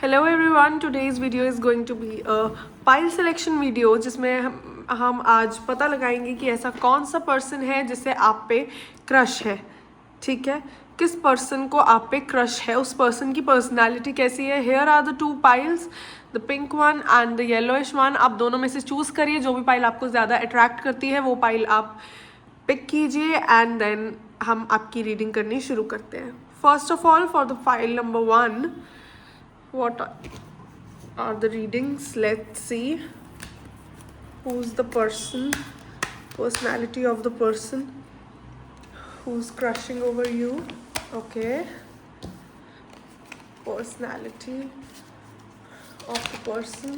Hello everyone, today's video is going to be a pile selection video जिसमें हम आज पता लगाएंगे कि ऐसा कौन सा पर्सन है जिससे आप पे क्रश है। ठीक है, किस पर्सन को आप पे क्रश है, उस पर्सन की पर्सनालिटी कैसी है। Here are the two piles, the pink one and the yellowish one. आप दोनों में से चूज़ करिए, जो भी पाइल आपको ज़्यादा अट्रैक्ट करती है वो पाइल आप पिक कीजिए एंड देन हम आपकी रीडिंग करनी शुरू करते हैं। First of all, for the file number 1, what are the readings? Let's see who's the person, personality of the person who's crushing over you. Okay, personality of the person.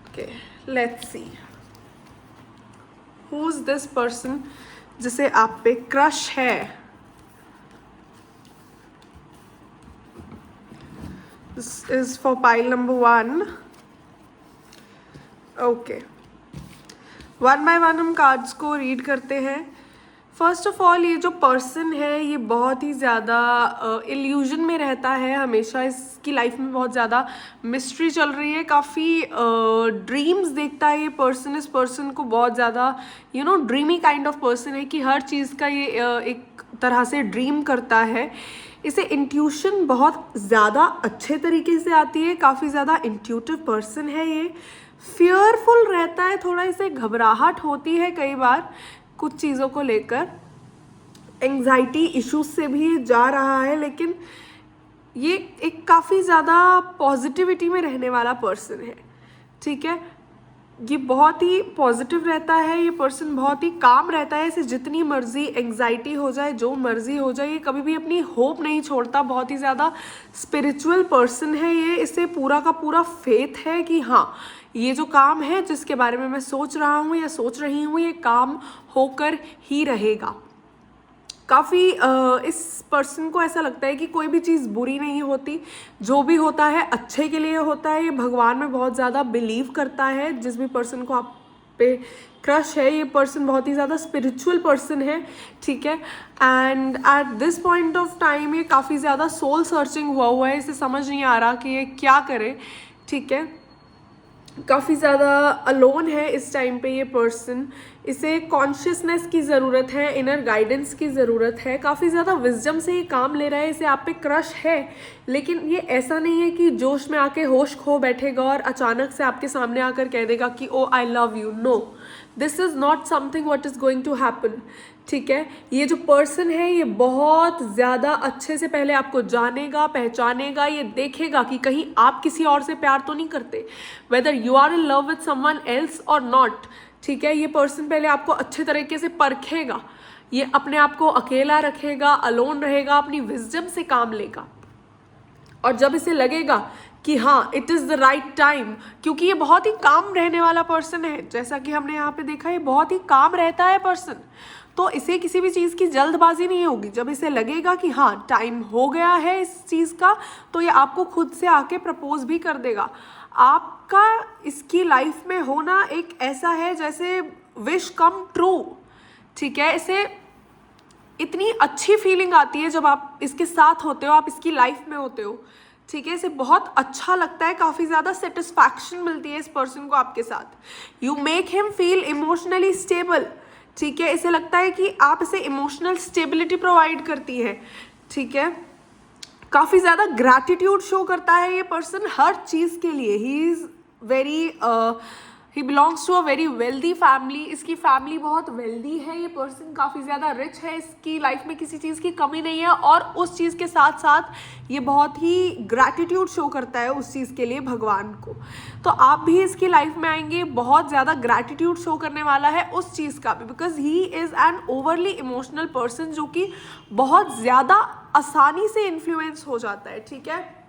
Okay, let's see who's this person जिसे आप पे crush है। This is for pile number 1. Okay, one by one हम cards को read करते हैं। First of all, ये जो पर्सन है ये बहुत ही ज़्यादा इल्यूजन में रहता है हमेशा। इसकी लाइफ में बहुत ज़्यादा मिस्ट्री चल रही है, काफ़ी ड्रीम्स देखता है ये पर्सन। इस पर्सन को बहुत ज़्यादा ड्रीमी काइंड ऑफ पर्सन है कि हर चीज़ का ये एक तरह से ड्रीम करता है। इसे इंट्यूशन बहुत ज़्यादा अच्छे तरीके से आती है, काफ़ी ज़्यादा इंट्यूटिव पर्सन है ये। फियरफुल रहता है थोड़ा, इसे घबराहट होती है कई बार कुछ चीज़ों को लेकर, एंग्जाइटी इश्यूज से भी जा रहा है, लेकिन ये एक काफ़ी ज़्यादा पॉजिटिविटी में रहने वाला पर्सन है। ठीक है, ये बहुत ही पॉजिटिव रहता है, ये पर्सन बहुत ही काम रहता है। इसे जितनी मर्जी एंग्जाइटी हो जाए, जो मर्जी हो जाए, ये कभी भी अपनी होप नहीं छोड़ता। बहुत ही ज़्यादा स्पिरिचुअल पर्सन है ये। इसे पूरा का पूरा फेथ है कि हाँ, ये जो काम है जिसके बारे में मैं सोच रहा हूँ या सोच रही हूँ, ये काम होकर ही रहेगा। काफ़ी इस पर्सन को ऐसा लगता है कि कोई भी चीज़ बुरी नहीं होती, जो भी होता है अच्छे के लिए होता है। ये भगवान में बहुत ज़्यादा बिलीव करता है। जिस भी पर्सन को आप पे क्रश है, ये पर्सन बहुत ही ज़्यादा स्पिरिचुअल पर्सन है। ठीक है, and eight this point of time ये काफ़ी ज़्यादा सोल सर्चिंग हुआ है। इसे समझ नहीं आ रहा कि ये क्या करे। ठीक है, काफ़ी ज़्यादा अलोन है इस टाइम पे ये पर्सन। इसे कॉन्शियसनेस की ज़रूरत है, इनर गाइडेंस की ज़रूरत है। काफ़ी ज़्यादा विजडम से ये काम ले रहा है। इसे आप पे क्रश है, लेकिन ये ऐसा नहीं है कि जोश में आके होश खो बैठेगा और अचानक से आपके सामने आकर कह देगा कि oh I love you. No, this is not something what is going to happen. ठीक है, ये जो पर्सन है ये बहुत ज़्यादा अच्छे से पहले आपको जानेगा, पहचानेगा। ये देखेगा कि कहीं आप किसी और से प्यार तो नहीं करते, whether you are in love with someone else और नॉट। ठीक है, ये पर्सन पहले आपको अच्छे तरीके से परखेगा। ये अपने आप को अकेला रखेगा, अलोन रहेगा, अपनी विजडम से काम लेगा। और जब इसे लगेगा कि हाँ it is the right time, क्योंकि ये बहुत ही काम रहने वाला पर्सन है, जैसा कि हमने यहाँ पे देखा, ये बहुत ही काम रहता है पर्सन, तो इसे किसी भी चीज़ की जल्दबाजी नहीं होगी। जब इसे लगेगा कि हाँ टाइम हो गया है इस चीज़ का, तो ये आपको खुद से आके प्रपोज भी कर देगा। आपका इसकी लाइफ में होना एक ऐसा है जैसे विश कम ट्रू। ठीक है, इसे इतनी अच्छी फीलिंग आती है जब आप इसके साथ होते हो, आप इसकी लाइफ में होते हो। ठीक है, इसे बहुत अच्छा लगता है, काफ़ी ज़्यादा सेटिस्फैक्शन मिलती है इस पर्सन को आपके साथ। You make him feel emotionally stable. ठीक है, इसे लगता है कि आप इसे इमोशनल स्टेबिलिटी प्रोवाइड करती है। ठीक है, काफ़ी ज़्यादा ग्रैटिट्यूड शो करता है ये पर्सन हर चीज़ के लिए। He belongs to a very wealthy family. इसकी फैमिली बहुत वेल्दी है। ये पर्सन काफ़ी ज़्यादा रिच है, इसकी लाइफ में किसी चीज़ की कमी नहीं है, और उस चीज़ के साथ साथ ये बहुत ही ग्रैटिट्यूड शो करता है उस चीज़ के लिए भगवान को। तो आप भी इसकी लाइफ में आएंगे, बहुत ज़्यादा ग्रैटिट्यूड शो करने वाला है उस चीज़ का भी, because he is an overly emotional person जो कि बहुत ज़्यादा आसानी से इन्फ्लुएंस हो जाता है। ठीक है,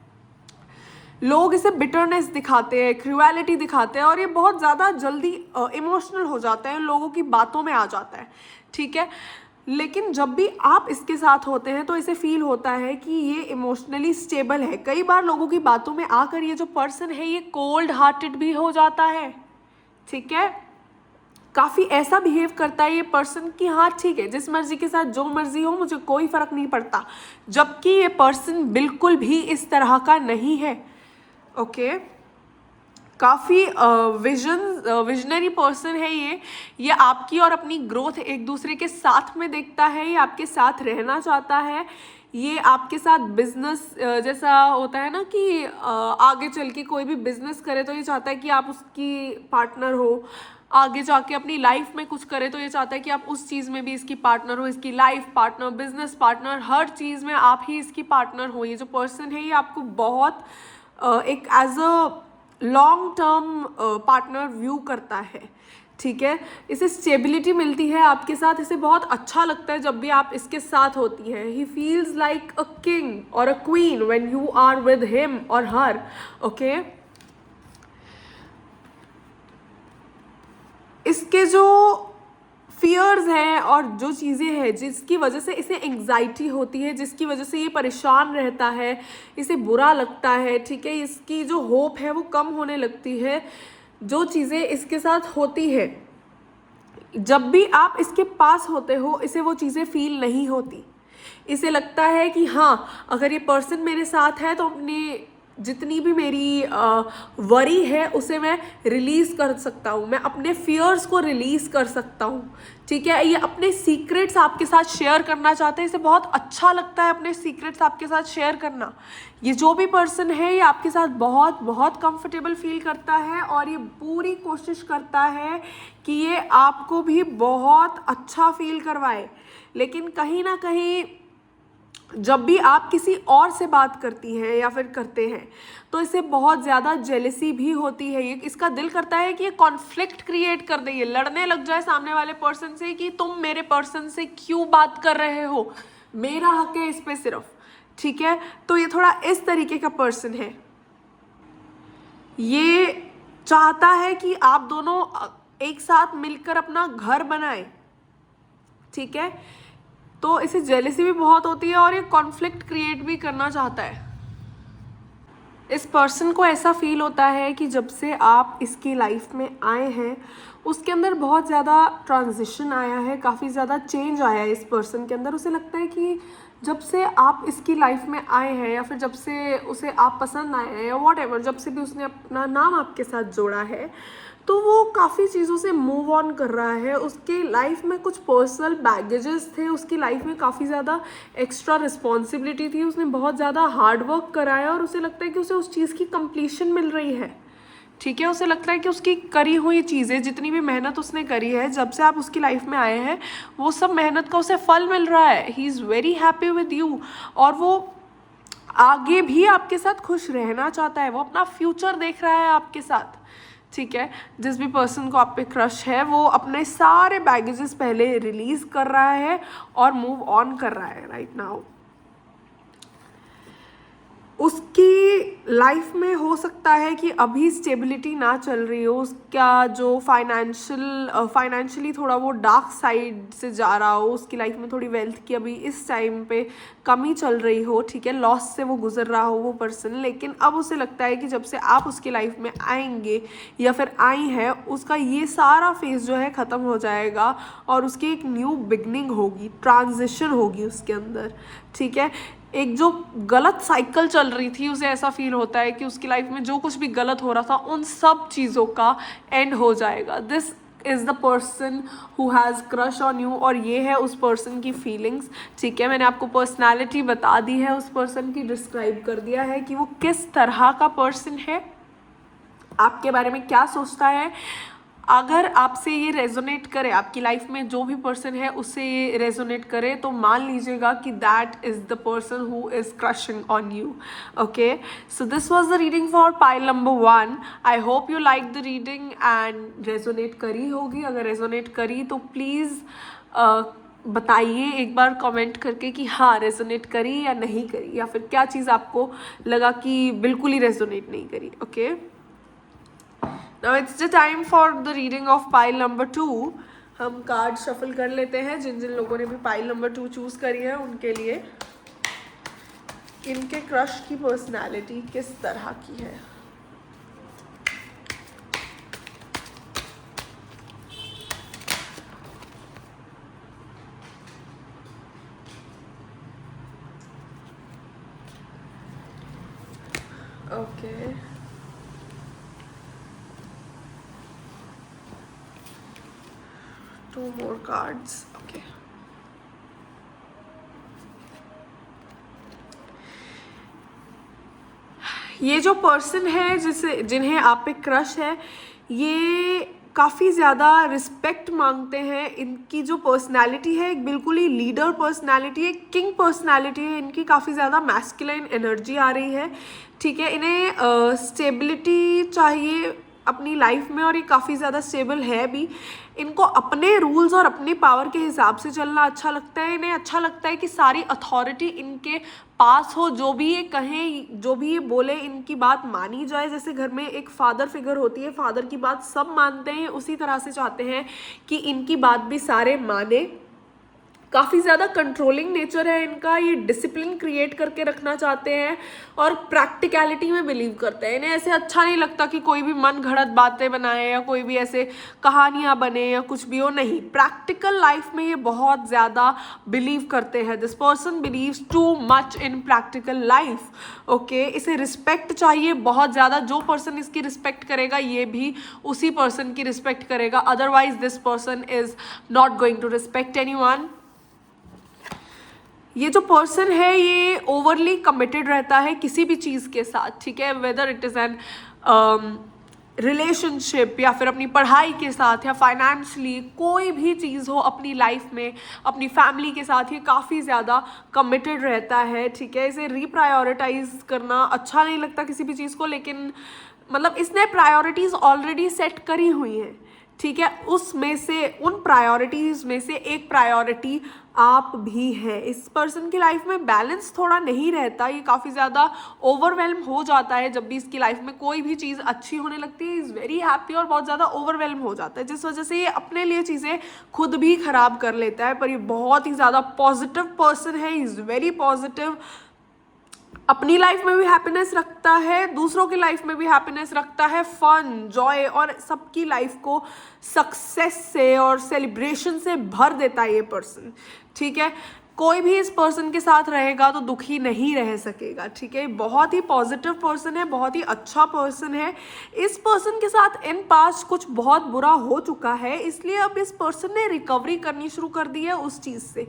लोग इसे बिटरनेस दिखाते हैं, क्रूएलिटी दिखाते हैं, और ये बहुत ज़्यादा जल्दी इमोशनल हो जाता है, लोगों की बातों में आ जाता है। ठीक है, लेकिन जब भी आप इसके साथ होते हैं तो इसे फील होता है कि ये इमोशनली स्टेबल है। कई बार लोगों की बातों में आकर ये जो पर्सन है ये कोल्ड हार्टेड भी हो जाता है। ठीक है, काफ़ी ऐसा बिहेव करता है ये पर्सन कि हाँ ठीक है, जिस मर्जी के साथ जो मर्जी हो, मुझे कोई फ़र्क नहीं पड़ता, जबकि ये पर्सन बिल्कुल भी इस तरह का नहीं है। ओके, काफ़ी विजनरी पर्सन है ये आपकी और अपनी ग्रोथ एक दूसरे के साथ में देखता है, ये आपके साथ रहना चाहता है, ये आपके साथ बिजनेस जैसा होता है ना कि आगे चल के कोई भी बिजनेस करे तो ये चाहता है कि आप उसकी पार्टनर हो, आगे जाके अपनी लाइफ में कुछ करे तो ये चाहता है कि आप उस चीज़ में भी इसकी पार्टनर हो, इसकी लाइफ पार्टनर, बिजनेस पार्टनर, हर चीज़ में आप ही इसकी पार्टनर हो। ये जो पर्सन है ये आपको बहुत एक as a long term partner view करता है, ठीक है। इसे स्टेबिलिटी मिलती है आपके साथ, इसे बहुत अच्छा लगता है जब भी आप इसके साथ होती हैं। He feels like a king और a queen when you are with him और हर। ओके, इसके जो फियर्स हैं और जो चीज़ें हैं जिसकी वजह से इसे एंग्जाइटी होती है, जिसकी वजह से ये परेशान रहता है, इसे बुरा लगता है, ठीक है, इसकी जो होप है वो कम होने लगती है, जो चीज़ें इसके साथ होती है, जब भी आप इसके पास होते हो इसे वो चीज़ें फील नहीं होती। इसे लगता है कि हाँ, अगर ये पर्सन मेरे साथ है तो अपनी जितनी भी मेरी वरी है उसे मैं रिलीज़ कर सकता हूँ, मैं अपने फियर्स को रिलीज़ कर सकता हूँ, ठीक है। ये अपने सीक्रेट्स आपके साथ शेयर करना चाहते हैं, इसे बहुत अच्छा लगता है अपने सीक्रेट्स आपके साथ शेयर करना। ये जो भी पर्सन है ये आपके साथ बहुत बहुत कंफर्टेबल फील करता है और ये पूरी कोशिश करता है कि ये आपको भी बहुत अच्छा फील करवाए, लेकिन कहीं ना कहीं जब भी आप किसी और से बात करती हैं या फिर करते हैं तो इसे बहुत ज़्यादा जेलसी भी होती है। ये इसका दिल करता है कि ये कॉन्फ्लिक्ट क्रिएट कर दे, ये लड़ने लग जाए सामने वाले पर्सन से कि तुम मेरे पर्सन से क्यों बात कर रहे हो, मेरा हक है इस पे सिर्फ, ठीक है। तो ये थोड़ा इस तरीके का पर्सन है। ये चाहता है कि आप दोनों एक साथ मिलकर अपना घर बनाएं, ठीक है। तो इसे जेलसी भी बहुत होती है और ये कॉन्फ्लिक्ट क्रिएट भी करना चाहता है। इस पर्सन को ऐसा फील होता है कि जब से आप इसकी लाइफ में आए हैं उसके अंदर बहुत ज़्यादा ट्रांजिशन आया है, काफ़ी ज़्यादा चेंज आया है इस पर्सन के अंदर। उसे लगता है कि जब से आप इसकी लाइफ में आए हैं या फिर जब से उसे आप पसंद आए हैं या वॉट एवर, जब से भी उसने अपना नाम आपके साथ जोड़ा है तो वो काफ़ी चीज़ों से मूव ऑन कर रहा है। उसके लाइफ में कुछ पर्सनल बैगेजेस थे, उसकी लाइफ में काफ़ी ज़्यादा एक्स्ट्रा रिस्पॉन्सिबिलिटी थी, उसने बहुत ज़्यादा हार्ड वर्क कराया और उसे लगता है कि उसे उस चीज़ की कंप्लीशन मिल रही है, ठीक है। उसे लगता है कि उसकी करी हुई चीज़ें, जितनी भी मेहनत उसने करी है जब से आप उसकी लाइफ में आए हैं, वो सब मेहनत का उसे फल मिल रहा है। He is very happy with you और वो आगे भी आपके साथ खुश रहना चाहता है, वो अपना फ्यूचर देख रहा है आपके साथ, ठीक है। जिस भी पर्सन को आप पे क्रश है वो अपने सारे बैगेजेस पहले रिलीज़ कर रहा है और मूव ऑन कर रहा है राइट नाउ। उसकी लाइफ में हो सकता है कि अभी स्टेबिलिटी ना चल रही हो, उसका जो फाइनेंशियली थोड़ा वो डार्क साइड से जा रहा हो, उसकी लाइफ में थोड़ी वेल्थ की अभी इस टाइम पे कमी चल रही हो, ठीक है, लॉस से वो गुजर रहा हो वो पर्सन। लेकिन अब उसे लगता है कि जब से आप उसकी लाइफ में आएंगे या फिर आई हैं, उसका ये सारा फेज जो है ख़त्म हो जाएगा और उसकी एक न्यू बिगनिंग होगी, ट्रांजिशन होगी उसके अंदर, ठीक है। एक जो गलत साइकिल चल रही थी उसे ऐसा फील होता है कि उसकी लाइफ में जो कुछ भी गलत हो रहा था उन सब चीज़ों का एंड हो जाएगा। This is the person who has crush on you और ये है उस पर्सन की फीलिंग्स, ठीक है। मैंने आपको पर्सनालिटी बता दी है, उस पर्सन की डिस्क्राइब कर दिया है कि वो किस तरह का पर्सन है, आपके बारे में क्या सोचता है। अगर आपसे ये रेजोनेट करे, आपकी लाइफ में जो भी पर्सन है उससे ये रेजोनेट करे, तो मान लीजिएगा कि that is the person who is crushing on you. Okay, so this was the reading for pile number 1। I hope you like the reading and resonate करी होगी। अगर रेजोनेट करी तो प्लीज़ बताइए एक बार कमेंट करके कि हाँ रेजोनेट करी या नहीं करी, या फिर क्या चीज़ आपको लगा कि बिल्कुल ही रेजोनेट नहीं करी। Okay, Now it's the time for the reading of pile number 2। हम कार्ड शफल कर लेते हैं। जिन जिन लोगों ने भी पाइल नंबर 2 चूज़ करी है उनके लिए इनके क्रश की पर्सनालिटी किस तरह की है। Okay, two more cards. Okay, ये जो पर्सन है जिन्हें आप पे क्रश है, ये काफ़ी ज़्यादा रिस्पेक्ट मांगते हैं। इनकी जो पर्सनालिटी है एक बिल्कुल ही लीडर पर्सनालिटी है, किंग पर्सनालिटी है इनकी। काफ़ी ज़्यादा मैस्कुलाइन एनर्जी आ रही है, ठीक है। इन्हें स्टेबिलिटी चाहिए अपनी लाइफ में, और ये काफ़ी ज़्यादा स्टेबल है भी। इनको अपने रूल्स और अपनी पावर के हिसाब से चलना अच्छा लगता है। इन्हें अच्छा लगता है कि सारी अथॉरिटी इनके पास हो, जो भी ये कहें, जो भी ये बोले, इनकी बात मानी जाए। जैसे घर में एक फादर फिगर होती है, फादर की बात सब मानते हैं, उसी तरह से चाहते हैं कि इनकी बात भी सारे माने। काफ़ी ज़्यादा कंट्रोलिंग नेचर है इनका, ये डिसिप्लिन क्रिएट करके रखना चाहते हैं और प्रैक्टिकलिटी में बिलीव करते हैं। इन्हें ऐसे अच्छा नहीं लगता कि कोई भी मन घड़त बातें बनाए या कोई भी ऐसे कहानियाँ बने या कुछ भी हो, नहीं। प्रैक्टिकल लाइफ में ये बहुत ज़्यादा बिलीव करते हैं। This person believes too much in practical life. Okay, इसे रिस्पेक्ट चाहिए बहुत ज़्यादा। जो पर्सन इसकी रिस्पेक्ट करेगा ये भी उसी पर्सन की रिस्पेक्ट करेगा, otherwise this person is not going to respect anyone. ये जो पर्सन है ये ओवरली कमिटेड रहता है किसी भी चीज़ के साथ, ठीक है। Whether it is an relationship या फिर अपनी पढ़ाई के साथ या फाइनेंशली, कोई भी चीज़ हो अपनी लाइफ में, अपनी फैमिली के साथ, ये काफ़ी ज़्यादा कमिटेड रहता है, ठीक है। इसे रीप्रायोरिटाइज करना अच्छा नहीं लगता किसी भी चीज़ को, लेकिन मतलब इसने प्रायोरिटीज़ ऑलरेडी सेट करी हुई हैं, ठीक है। उसमें से, उन प्रायोरिटीज़ में से एक प्रायोरिटी आप भी है। इस पर्सन की लाइफ में बैलेंस थोड़ा नहीं रहता, ये काफ़ी ज़्यादा ओवरवेल्म हो जाता है जब भी इसकी लाइफ में कोई भी चीज़ अच्छी होने लगती है। इज़ वेरी हैप्पी और बहुत ज़्यादा ओवरवेल्म हो जाता है, जिस वजह से ये अपने लिए चीज़ें खुद भी ख़राब कर लेता है। पर ये बहुत ही ज़्यादा पॉजिटिव पर्सन है, इज़ वेरी पॉजिटिव। अपनी लाइफ में भी हैप्पीनेस रखता है, दूसरों की लाइफ में भी हैप्पीनेस रखता है, फन, जॉय और सबकी लाइफ को सक्सेस से और सेलिब्रेशन से भर देता है ये पर्सन, ठीक है। कोई भी इस पर्सन के साथ रहेगा तो दुखी नहीं रह सकेगा, ठीक है। बहुत ही पॉजिटिव पर्सन है, बहुत ही अच्छा पर्सन है। इस पर्सन के साथ इन पास्ट कुछ बहुत बुरा हो चुका है, इसलिए अब इस पर्सन ने रिकवरी करनी शुरू कर दी है उस चीज़ से।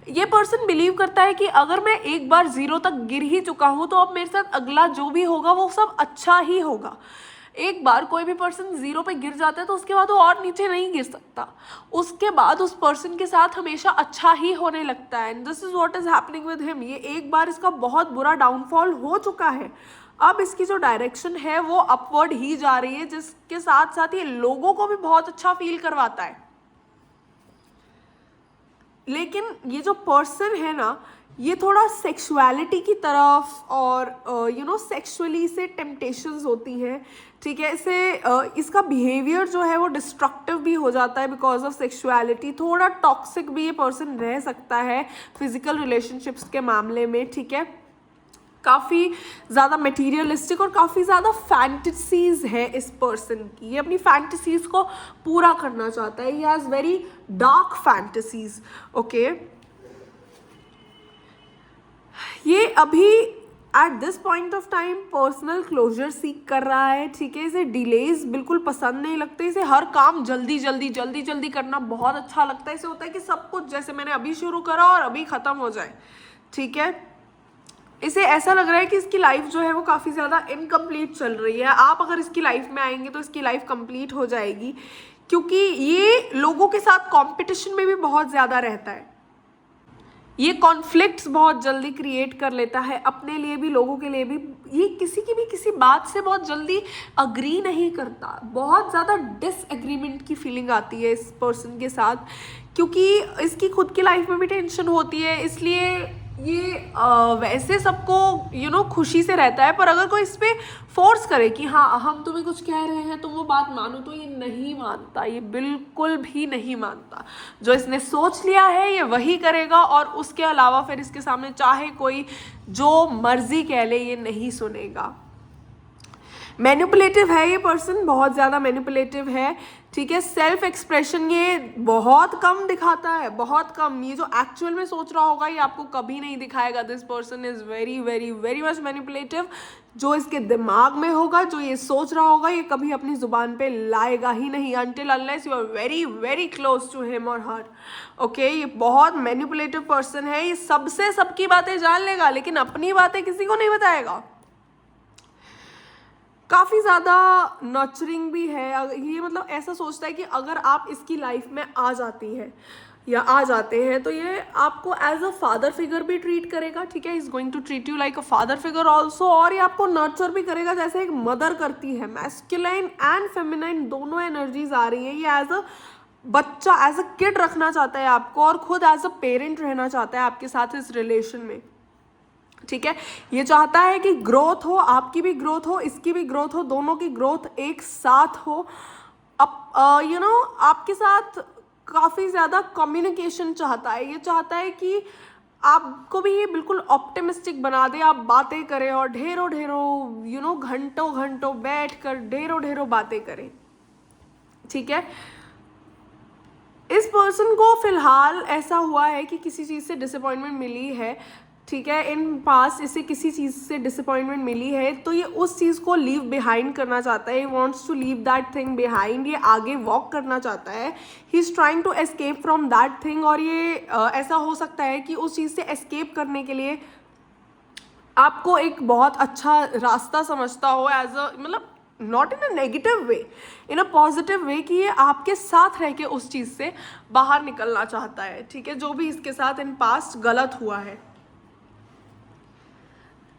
ये पर्सन बिलीव करता है कि अगर मैं एक बार जीरो तक गिर ही चुका हूँ तो अब मेरे साथ अगला जो भी होगा वो सब अच्छा ही होगा। एक बार कोई भी पर्सन जीरो पे गिर जाता है तो उसके बाद वो और नीचे नहीं गिर सकता, उसके बाद उस पर्सन के साथ हमेशा अच्छा ही होने लगता है। And this is what is happening with him. ये एक बार इसका बहुत बुरा डाउनफॉल हो चुका है, अब इसकी जो डायरेक्शन है वो अपवर्ड ही जा रही है, जिसके साथ साथ ये लोगों को भी बहुत अच्छा फील करवाता है। लेकिन ये जो पर्सन है ना, ये थोड़ा सेक्सुअलिटी की तरफ और सेक्सुअली से टेम्पटेशंस होती हैं, ठीक है। इसका बिहेवियर जो है वो डिस्ट्रक्टिव भी हो जाता है बिकॉज ऑफ सेक्सुअलिटी। थोड़ा टॉक्सिक भी ये पर्सन रह सकता है फिजिकल रिलेशनशिप्स के मामले में, ठीक है। काफ़ी ज़्यादा मटेरियलिस्टिक और काफ़ी ज़्यादा फैंटेसीज है इस पर्सन की। ये अपनी फैंटेसीज को पूरा करना चाहता है। He has very dark fantasies, okay. ये अभी at this point of time personal closure seek कर रहा है, ठीक है। इसे डिलेज बिल्कुल पसंद नहीं लगते, इसे हर काम जल्दी जल्दी करना बहुत अच्छा लगता है। इसे होता है कि सब कुछ जैसे मैंने अभी शुरू करा और अभी ख़त्म हो जाए, ठीक है। इसे ऐसा लग रहा है कि इसकी लाइफ जो है वो काफ़ी ज़्यादा इनकम्प्लीट चल रही है। आप अगर इसकी लाइफ में आएंगे तो इसकी लाइफ कंप्लीट हो जाएगी, क्योंकि ये लोगों के साथ कंपटीशन में भी बहुत ज़्यादा रहता है। ये कॉन्फ्लिक्ट्स बहुत जल्दी क्रिएट कर लेता है, अपने लिए भी लोगों के लिए भी। ये किसी बात से बहुत जल्दी अग्री नहीं करता, बहुत ज़्यादा डिसएग्रीमेंट की फीलिंग आती है इस पर्सन के साथ, क्योंकि इसकी खुद की लाइफ में भी टेंशन होती है। इसलिए ये वैसे सबको खुशी से रहता है, पर अगर कोई इस पर फोर्स करे कि हाँ हम तुम्हें कुछ कह रहे हैं तुम वो बात मानो, तो ये नहीं मानता, ये बिल्कुल भी नहीं मानता। जो इसने सोच लिया है ये वही करेगा, और उसके अलावा फिर इसके सामने चाहे कोई जो मर्जी कह ले ये नहीं सुनेगा। मैनिपुलेटिव है ये पर्सन, बहुत ज़्यादा मैनिपुलेटिव है, ठीक है। सेल्फ एक्सप्रेशन ये बहुत कम दिखाता है, बहुत कम। ये जो एक्चुअल में सोच रहा होगा ये आपको कभी नहीं दिखाएगा। This person is very very very much manipulative. जो इसके दिमाग में होगा, जो ये सोच रहा होगा, ये कभी अपनी ज़ुबान पे लाएगा ही नहीं until unless you are very very close to him or her। Okay, ये बहुत मैनिपुलेटिव पर्सन है। ये सबसे सबकी बातें जान लेगा लेकिन अपनी बातें किसी को नहीं बताएगा। काफ़ी ज़्यादा नर्चरिंग भी है। ये मतलब ऐसा सोचता है कि अगर आप इसकी लाइफ में आ जाती हैं या आ जाते हैं तो ये आपको एज अ फादर फिगर भी ट्रीट करेगा, ठीक है। Is going to treat you like a father figure also. और ये आपको नर्चर भी करेगा जैसे एक मदर करती है। मैस्कुलाइन एंड फेमिनाइन दोनों एनर्जीज आ रही हैं। ये एज अ बच्चा, एज अ किड रखना चाहता है आपको और खुद एज अ पेरेंट रहना चाहता है आपके साथ इस रिलेशन में, ठीक है। ये चाहता है कि ग्रोथ हो, आपकी भी ग्रोथ हो, इसकी भी ग्रोथ हो, दोनों की ग्रोथ एक साथ हो। अब यू नो आपके साथ काफ़ी ज़्यादा कम्युनिकेशन चाहता है। ये चाहता है कि आपको भी ये बिल्कुल ऑप्टिमिस्टिक बना दे, आप बातें करें और ढेरों ढेरों यू नो घंटों घंटों बैठ कर ढेरों ढेरों बातें करें, ठीक है। इस पर्सन को फिलहाल ऐसा हुआ है कि किसी चीज़ से डिसअपॉइंटमेंट मिली है, ठीक है। इन पास इसे किसी चीज़ से डिसअपॉइंटमेंट मिली है तो ये उस चीज़ को लीव बिहाइंड करना चाहता है। He wants to leave that thing behind. ये आगे वॉक करना चाहता है। He is trying to escape from that thing. और ये ऐसा हो सकता है कि उस चीज़ से एस्केप करने के लिए आपको एक बहुत अच्छा रास्ता समझता हो, एज अ मतलब not in a negative way, in a positive way, कि ये आपके साथ रह के उस चीज़ से बाहर निकलना चाहता है, ठीक है। जो भी इसके साथ इन पास्ट गलत हुआ है,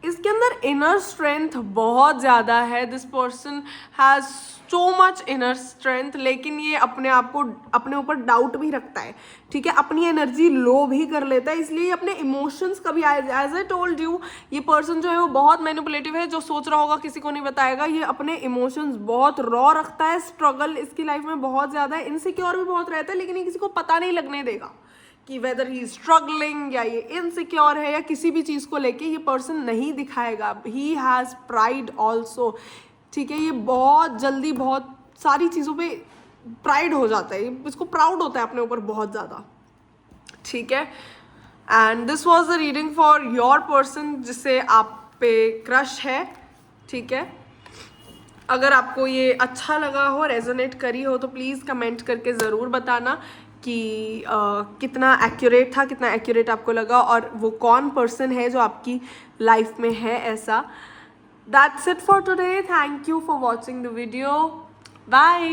इसके अंदर इनर स्ट्रेंथ बहुत ज़्यादा है। This person has so much inner strength, लेकिन ये अपने आप को अपने ऊपर डाउट भी रखता है, ठीक है। अपनी एनर्जी लो भी कर लेता है, इसलिए अपने इमोशंस कभी, एज आई टोल्ड यू, ये पर्सन जो है वो बहुत मैनिपुलेटिव है। जो सोच रहा होगा किसी को नहीं बताएगा। ये अपने इमोशंस बहुत रॉ रखता है। स्ट्रगल इसकी लाइफ में बहुत ज़्यादा है। इनसिक्योर भी बहुत रहता है, लेकिन ये किसी को पता नहीं लगने देगा कि वेदर ही स्ट्रगलिंग या ये इनसिक्योर है या किसी भी चीज़ को लेके ये पर्सन नहीं दिखाएगा। ही हैज़ प्राइड ऑल्सो, ठीक है। ये बहुत जल्दी बहुत सारी चीज़ों पे प्राइड हो जाता है, इसको प्राउड होता है अपने ऊपर बहुत ज़्यादा, ठीक है। And this was the reading for your person जिससे आप पे क्रश है, ठीक है। अगर आपको ये अच्छा लगा हो, रेजोनेट करी हो, तो प्लीज़ कमेंट करके ज़रूर बताना कि कितना एक्यूरेट था, कितना एक्यूरेट आपको लगा और वो कौन पर्सन है जो आपकी लाइफ में है ऐसा। That's it for today. Thank you for watching the video. Bye.